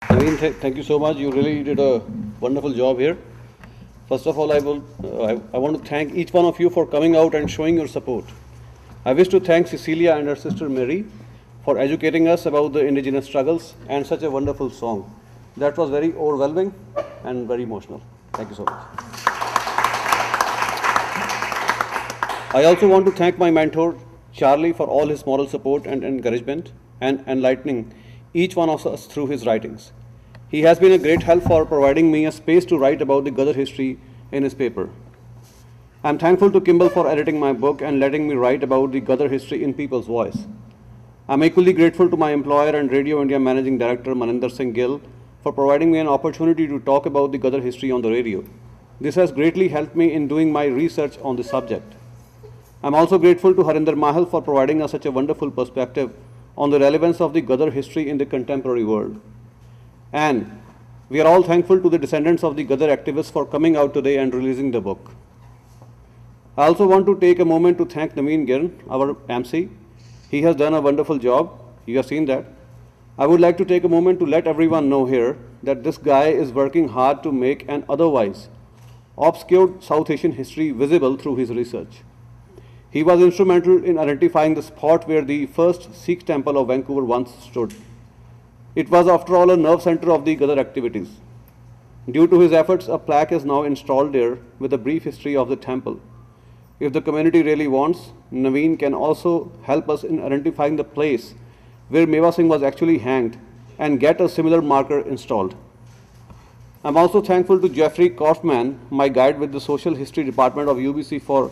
Naveen, thank you so much. You really did a wonderful job here. First of all, I want to thank each one of you for coming out and showing your support. I wish to thank Cecilia and her sister Mary for educating us about the indigenous struggles and such a wonderful song. That was very overwhelming and very emotional. Thank you so much. I also want to thank my mentor, Charlie, for all his moral support and encouragement and enlightening each one of us through his writings. He has been a great help for providing me a space to write about the Gadar history in his paper. I'm thankful to Kimball for editing my book and letting me write about the Gadar history in people's voice. I'm equally grateful to my employer and Radio India Managing Director Maninder Singh Gill for providing me an opportunity to talk about the Gadar history on the radio. This has greatly helped me in doing my research on the subject. I'm also grateful to Harinder Mahal for providing us such a wonderful perspective on the relevance of the Gadar history in the contemporary world. And we are all thankful to the descendants of the Gadar activists for coming out today and releasing the book. I also want to take a moment to thank Naveen Giran, our MC. He has done a wonderful job. You have seen that. I would like to take a moment to let everyone know here that this guy is working hard to make an otherwise obscured South Asian history visible through his research. He was instrumental in identifying the spot where the first Sikh temple of Vancouver once stood. It was, after all, a nerve center of the Gadar activities. Due to his efforts, a plaque is now installed there with a brief history of the temple. If the community really wants, Naveen can also help us in identifying the place where Mewa Singh was actually hanged and get a similar marker installed. I'm also thankful to Jeffrey Kaufman, my guide with the Social History Department of UBC, for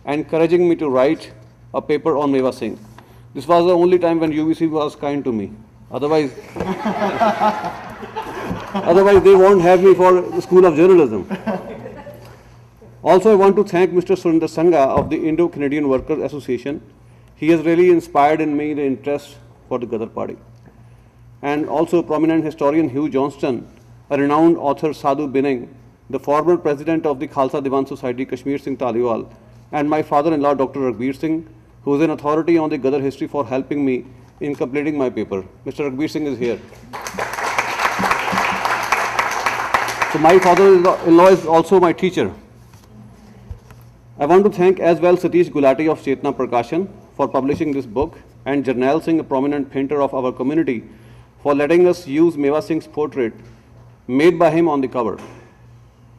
encouraging me to write a paper on Mewa Singh. This was the only time when UBC was kind to me. Otherwise, they won't have me for the School of Journalism. Also, I want to thank Mr. Surinder Sangha of the Indo-Canadian Workers Association. He has really inspired in me the interest for the Gadar Party. And also prominent historian Hugh Johnston, a renowned author Sadhu Bining, the former president of the Khalsa Diwan Society Kashmir Singh Taliwal, and my father-in-law Dr. Raghbir Singh, who is an authority on the Gadar history, for helping me in completing my paper. Mr. Raghbir Singh is here. So my father-in-law is also my teacher. I want to thank as well Satish Gulati of Chetna Prakashan for publishing this book, and Jarnail Singh, a prominent painter of our community, for letting us use Mewa Singh's portrait made by him on the cover.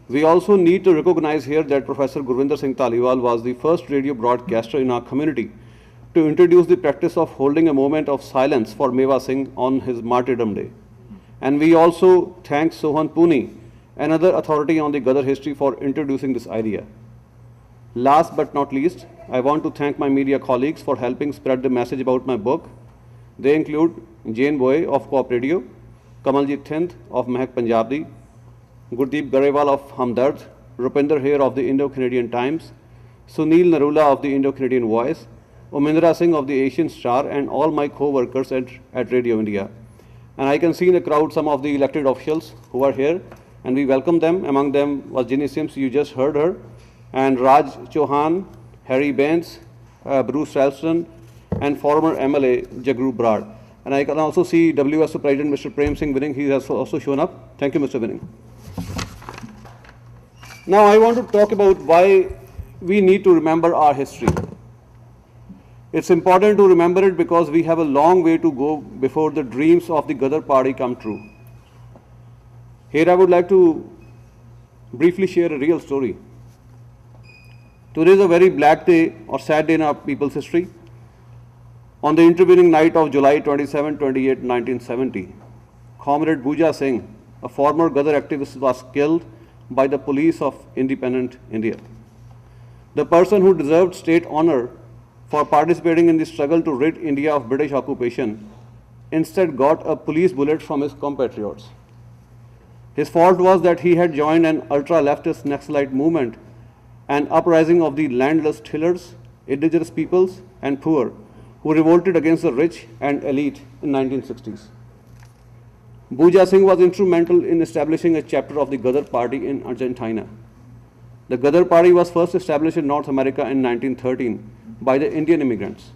We also need to recognize here that Professor Gurvinder Singh Taliwal was the first radio broadcaster in our community to introduce the practice of holding a moment of silence for Mewa Singh on his martyrdom day. And we also thank Sohan Puni, another authority on the Gadar history, for introducing this idea. Last but not least, I want to thank my media colleagues for helping spread the message about my book. They include Jane Boy of Co-op Radio, Kamaljeet Thind of Mehak Punjabi, Gurdeep Garewal of Hamdard, Rupinder Hare of the Indo-Canadian Times, Sunil Narula of the Indo-Canadian Voice, Omindra Singh of the Asian Star, and all my co-workers at Radio India. And I can see in the crowd some of the elected officials who are here, and we welcome them. Among them was Ginny Sims, you just heard her, and Raj Chauhan, Harry Baines, Bruce Ralston, and former MLA Jagru Brad. And I can also see WSO President Mr. Prem Singh Winning. He has also shown up. Thank you, Mr. Winning. Now I want to talk about why we need to remember our history. It's important to remember it because we have a long way to go before the dreams of the Gadar Party come true. Here I would like to briefly share a real story. Today is a very black day or sad day in our people's history. On the intervening night of July 27, 28, 1970, Comrade Bhuja Singh, a former Gadar activist, was killed by the police of independent India. The person who deserved state honor for participating in the struggle to rid India of British occupation instead got a police bullet from his compatriots. His fault was that he had joined an ultra-leftist Naxalite movement, an uprising of the landless tillers, indigenous peoples, and poor, who revolted against the rich and elite in 1960s. Bhuja Singh was instrumental in establishing a chapter of the Gadar Party in Argentina. The Gadar Party was first established in North America in 1913 by the Indian immigrants.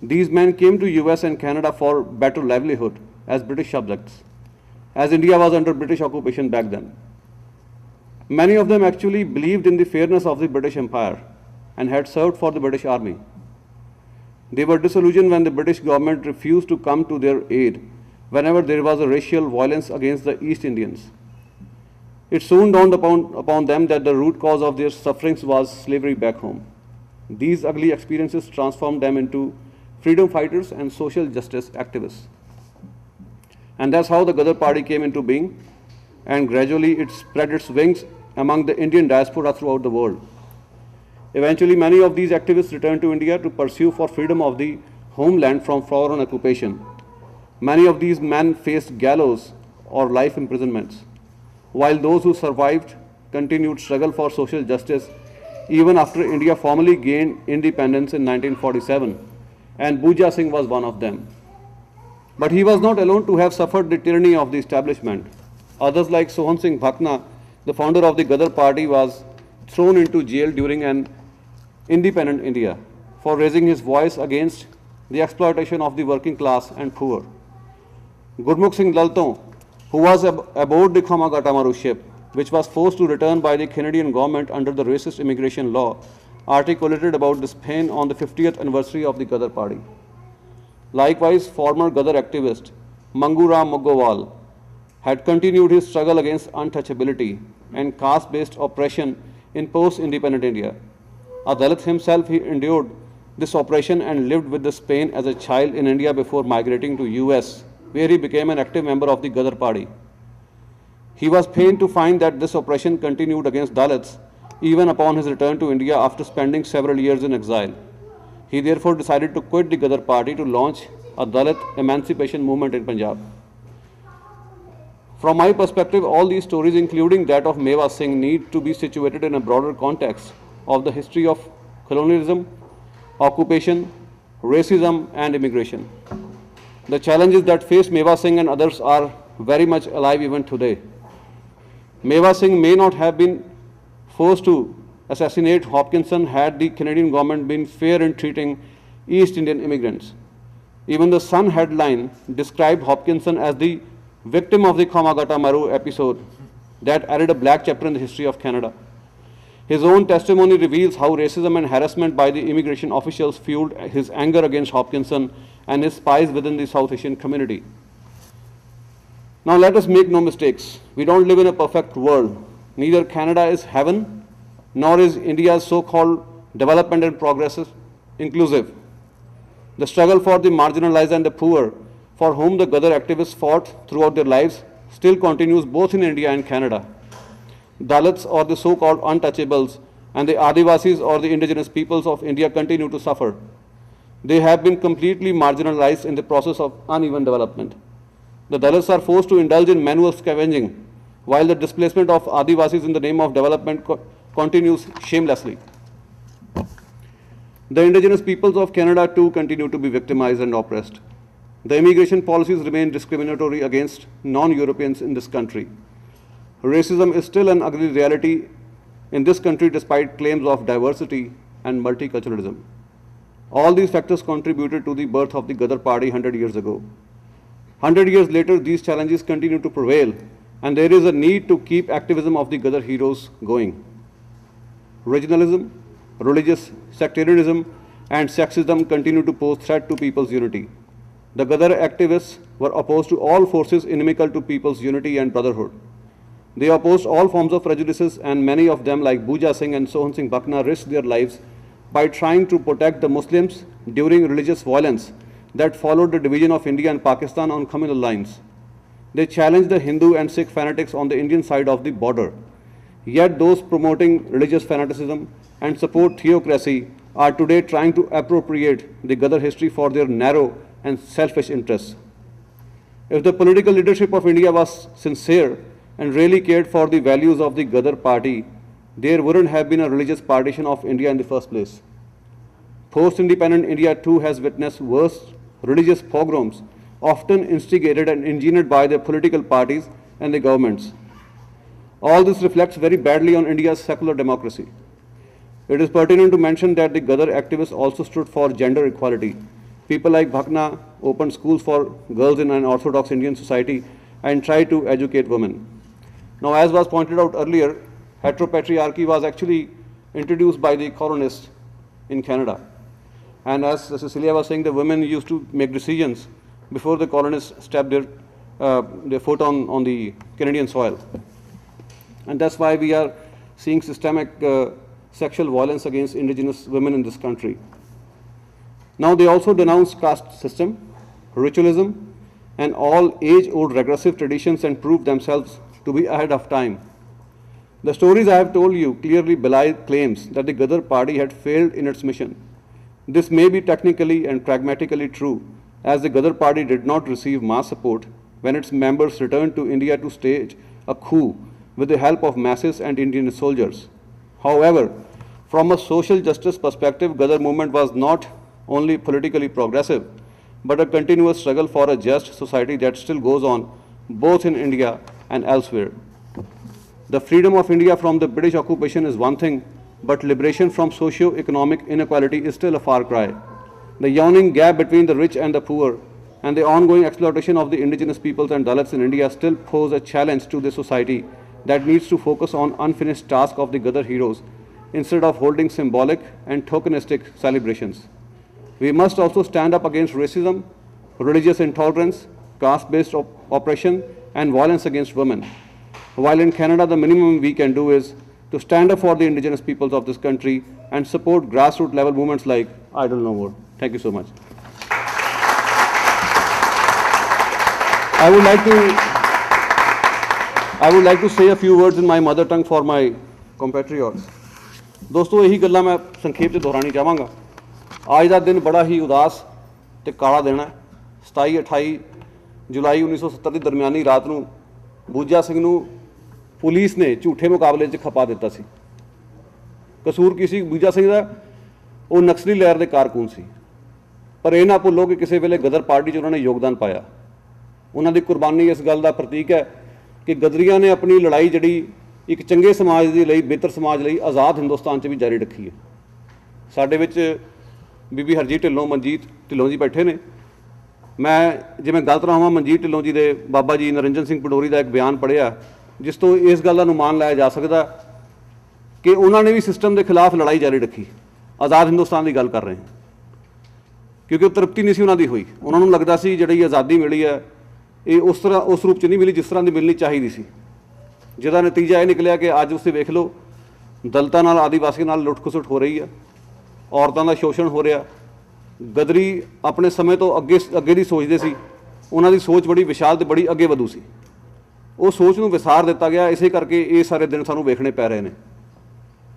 These men came to US and Canada for better livelihood as British subjects. as India was under British occupation back then. Many of them actually believed in the fairness of the British Empire and had served for the British Army. They were disillusioned when the British government refused to come to their aid whenever there was a racial violence against the East Indians. It soon dawned upon them that the root cause of their sufferings was slavery back home. These ugly experiences transformed them into freedom fighters and social justice activists. And that's how the Ghadar Party came into being, and gradually it spread its wings among the Indian diaspora throughout the world. Eventually, many of these activists returned to India to pursue for freedom of the homeland from foreign occupation. Many of these men faced gallows or life imprisonments, while those who survived continued struggle for social justice even after India formally gained independence in 1947, and Bhuja Singh was one of them. But he was not alone to have suffered the tyranny of the establishment. Others like Sohan Singh Bhakna, the founder of the Ghadar Party, was thrown into jail during an independent India for raising his voice against the exploitation of the working class and poor. Gurmukh Singh Lalton, who was aboard the Khamagata ship, which was forced to return by the Canadian government under the racist immigration law, articulated about this pain on the 50th anniversary of the Ghadar Party. Likewise, former Ghadar activist Manguram Muggawal had continued his struggle against untouchability and caste-based oppression in post-independent India. A Dalit himself, he endured this oppression and lived with this pain as a child in India before migrating to US, where he became an active member of the Ghadar Party. He was pained to find that this oppression continued against Dalits even upon his return to India after spending several years in exile. He therefore decided to quit the Ghadar Party to launch a Dalit emancipation movement in Punjab. From my perspective, all these stories, including that of Mewa Singh, need to be situated in a broader context of the history of colonialism, occupation, racism, and immigration. The challenges that face Mewa Singh and others are very much alive even today. Mewa Singh may not have been forced to assassinate Hopkinson had the Canadian government been fair in treating East Indian immigrants. Even the Sun headline described Hopkinson as the victim of the Khamagata Maru episode that added a black chapter in the history of Canada. His own testimony reveals how racism and harassment by the immigration officials fueled his anger against Hopkinson and his spies within the South Asian community. Now let us make no mistakes. We don't live in a perfect world. Neither Canada is heaven, nor is India's so-called development and progress inclusive. The struggle for the marginalized and the poor, for whom the Ghadar activists fought throughout their lives, still continues both in India and Canada. Dalits, or the so-called untouchables, and the Adivasis, or the indigenous peoples of India, continue to suffer. They have been completely marginalized in the process of uneven development. The Dalits are forced to indulge in manual scavenging, while the displacement of Adivasis in the name of development continues shamelessly. The indigenous peoples of Canada too continue to be victimized and oppressed. The immigration policies remain discriminatory against non-Europeans in this country. Racism is still an ugly reality in this country despite claims of diversity and multiculturalism. All these factors contributed to the birth of the Ghadar Party 100 years ago. 100 years later, these challenges continue to prevail, and there is a need to keep activism of the Ghadar heroes going. Regionalism, religious sectarianism, and sexism continue to pose threat to people's unity. The Ghadar activists were opposed to all forces inimical to people's unity and brotherhood. They opposed all forms of prejudices, and many of them, like Bhuja Singh and Sohan Singh Bhakna, risked their lives by trying to protect the Muslims during religious violence that followed the division of India and Pakistan on communal lines. They challenged the Hindu and Sikh fanatics on the Indian side of the border. Yet those promoting religious fanaticism and support theocracy are today trying to appropriate the Ghadar history for their narrow and selfish interests. If the political leadership of India was sincere and really cared for the values of the Ghadar Party, there wouldn't have been a religious partition of India in the first place. Post-independent India too has witnessed worse religious pogroms, often instigated and engineered by the political parties and the governments. All this reflects very badly on India's secular democracy. It is pertinent to mention that the Ghadar activists also stood for gender equality. People like Bhakna opened schools for girls in an Orthodox Indian society and try to educate women. Now, as was pointed out earlier, heteropatriarchy was actually introduced by the colonists in Canada. And as Cecilia was saying, the women used to make decisions before the colonists stepped their foot on the Canadian soil. And that's why we are seeing systemic sexual violence against Indigenous women in this country. Now, they also denounce caste system, ritualism, and all age-old regressive traditions and prove themselves to be ahead of time. The stories I have told you clearly belie claims that the Ghadar party had failed in its mission. This may be technically and pragmatically true, as the Ghadar party did not receive mass support when its members returned to India to stage a coup with the help of masses and Indian soldiers. However, from a social justice perspective, Ghadar movement was not only politically progressive, but a continuous struggle for a just society that still goes on both in India and elsewhere. The freedom of India from the British occupation is one thing, but liberation from socio-economic inequality is still a far cry. The yawning gap between the rich and the poor and the ongoing exploitation of the indigenous peoples and Dalits in India still pose a challenge to the society that needs to focus on unfinished tasks of the Ghadar heroes instead of holding symbolic and tokenistic celebrations. We must also stand up against racism, religious intolerance, caste-based oppression, and violence against women. While in Canada, the minimum we can do is to stand up for the indigenous peoples of this country and support grassroots level movements like Idle No More. Thank you so much. I would like to say a few words in my mother tongue for my compatriots. दोस्तों यही गल्लां मैं संखेप च दोहरानी चाहांगा। आज का दिन बड़ा ही उदास ते काला दिन है। 27-28 जुलाई 1970 की दरमियानी रात ਨੂੰ ਬੂਜਾ ਸਿੰਘ ਨੂੰ ਪੁਲਿਸ ਨੇ ਝੂਠੇ ਮੁਕਾਬਲੇ 'ਚ ਖਪਾ ਦਿੱਤਾ ਸੀ। ਕਸੂਰ ਕੀ ਸੀ ਬੂਜਾ ਸਿੰਘ ਦਾ? ਉਹ ਨਕਸਲੀ ਲਹਿਰ ਦੇ ਕਾਰਕੁਨ ਸੀ। ਪਰ ਇਹ ਨਾ ਭੁੱਲੋ ਕਿ ਕਿਸੇ ਵੇਲੇ ਗਦਰ ਪਾਰਟੀ 'ਚ ਉਹਨਾਂ ਨੇ ਯੋਗਦਾਨ ਪਾਇਆ। ਉਹਨਾਂ ਦੀ ਕੁਰਬਾਨੀ ਇਸ ਗੱਲ ਦਾ ਪ੍ਰਤੀਕ ਹੈ ਕਿ ਗਦਰੀਆਂ ਨੇ ਆਪਣੀ ਲੜਾਈ ਜਿਹੜੀ ਇੱਕ ਚੰਗੇ ਸਮਾਜ ਦੇ ਲਈ, ਬਿਹਤਰ ਸਮਾਜ ਲਈ ਆਜ਼ਾਦ ਹਿੰਦੁਸਤਾਨ 'ਚ ਵੀ ਜਾਰੀ ਰੱਖੀ ਹੈ। ਸਾਡੇ ਵਿੱਚ ਬੀਬੀ ਹਰਜੀਤ ਢਿੱਲੋਂ, ਮਨਜੀਤ ਢਿੱਲੋਂ ਜੀ ਬੈਠੇ ਨੇ। मैं जिवें गलत रहा मनजीत ढिल्लों जी के बाबा जी नरिंजन सिंह पडोरी का एक बयान पढ़िया जिस तो इस गल का अनुमान लाया जा सकता कि उन्होंने भी सिस्टम के खिलाफ लड़ाई जारी रखी। आज़ाद हिंदुस्तान की गल कर रहे हैं क्योंकि वो तृप्ति नहीं सी उन्होंने हुई। उन्होंने लगता सी जी आज़ादी मिली है ये उस तरह उस रूप च नहीं मिली जिस तरह की मिलनी चाहिए सी, जिसका नतीजा ये निकलिया कि अज उसे वेख लो दलितां नाल आदिवासियों नाल लुट खसुट हो रही है, औरतों का शोषण हो रहा। गदरी अपने समय तो अगे की सोचते सी, उन्हों की सोच बड़ी विशाल तो बड़ी अगे वधू सी। वो सोच में विसार दिता गया, इस करके ये सारे दिन सानू वेखने पै रहे हैं।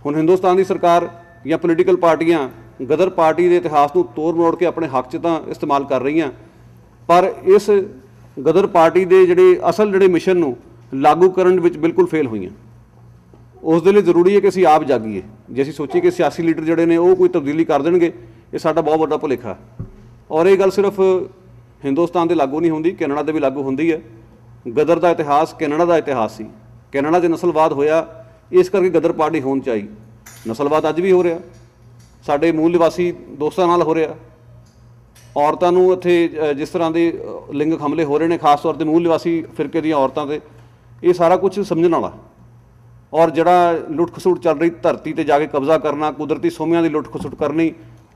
हुण हिंदुस्तान की सरकार या पोलीटिकल पार्टियां गदर पार्टी के इतिहास को तोड़ मरोड़ के अपने हक च तो इस्तेमाल कर रही, पर इस गदर पार्टी के जोड़े असल जोड़े मिशन को लागू करन विच बिल्कुल फेल हुई। उस दे लई जरूरी है कि असीं आप जागीए। जे असीं सोचीए कि सियासी लीडर जोड़े ने वो कोई तब्दीली कर देणगे, ये साडा बहुत बड़ा भुलेखा। और ये गल सिर्फ हिंदुस्तान से लागू नहीं होंदी, कैनेडा से भी लागू होंदी है। गदर का इतिहास कैनेडा का इतिहास सी। कैनेडा च नस्लवाद होया इस करके गदर पार्टी होनी चाहिए। नस्लवाद अज भी हो रहा, साडे मूल निवासी दोस्तों नाल हो रहा। औरतों नूं इत्थे जिस तरह के लिंग हमले हो रहे हैं, खास तौर पर मूल निवासी फिरके दी औरतों से, ये सारा कुछ समझण वाला। और जड़ा लुट खसुट चल रही धरती पर जाके कब्जा करना, कुदरती सोमियां की लुट खसुट करनी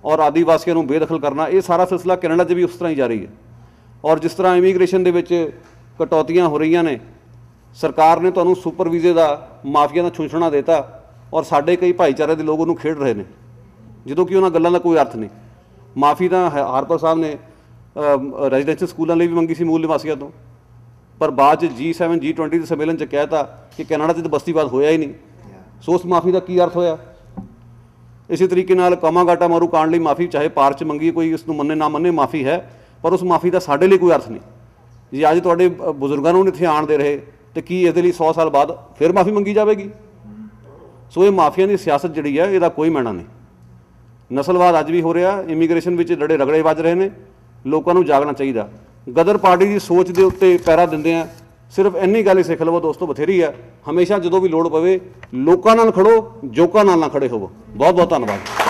और आदिवासियों को बेदखल करना, ये सारा सिलसिला कैनेडा भी उस तरह ही जारी है। और जिस तरह इमीग्रेशन के विच कटौतियां हो रही ने, सरकार ने तुहानूं सुपर वीजे का माफिया का छूछणा देता और साडे कई भाईचारे के लोग उन्होंने खेड रहे हैं, जो कि उन्होंने गल्लां दा कोई अर्थ नहीं। माफ़ी तो हारपर साहब ने रेजिडेंशियल स्कूलों भी मंगी सी मूल निवासियों तो, पर बाद G7 G20 के सम्मेलन च कहता कि कैनेडा तो बस्तीवाद होया ही नहीं। सो उस माफ़ी का की अर्थ होया? इसी तरीके नाल कौमा गाटा मारू कांड लई माफ़ी चाहे पार च मंगी, कोई इसनूं मन्ने ना मन्ने माफ़ी है, पर उस माफ़ी का साडे लिए कोई अर्थ नहीं। जे अज तुहाडे बुजुर्गों नूं इत्थे आण दे रहे तो की इहदे लई 100 साल बाद फिर माफ़ी मंगी जाएगी? सो ये माफिया की सियासत जिहड़ी है इहदा कोई मैना नहीं। नस्लवाद अज भी हो रहा, इमीग्रेशन विच जड़े रगड़े वज रहे हैं, लोगों को जागना चाहिए। गदर पार्टी की सोच के उत्ते पैरा दिंदे आ, सिर्फ इन्नी गल ही सिख लवो दोस्तों, बथेरी है। हमेशा जो भी लोड़ पवे लोगों नाल खड़ो, जोकां नाल ना खड़े होवो। बहुत बहुत धन्यवाद।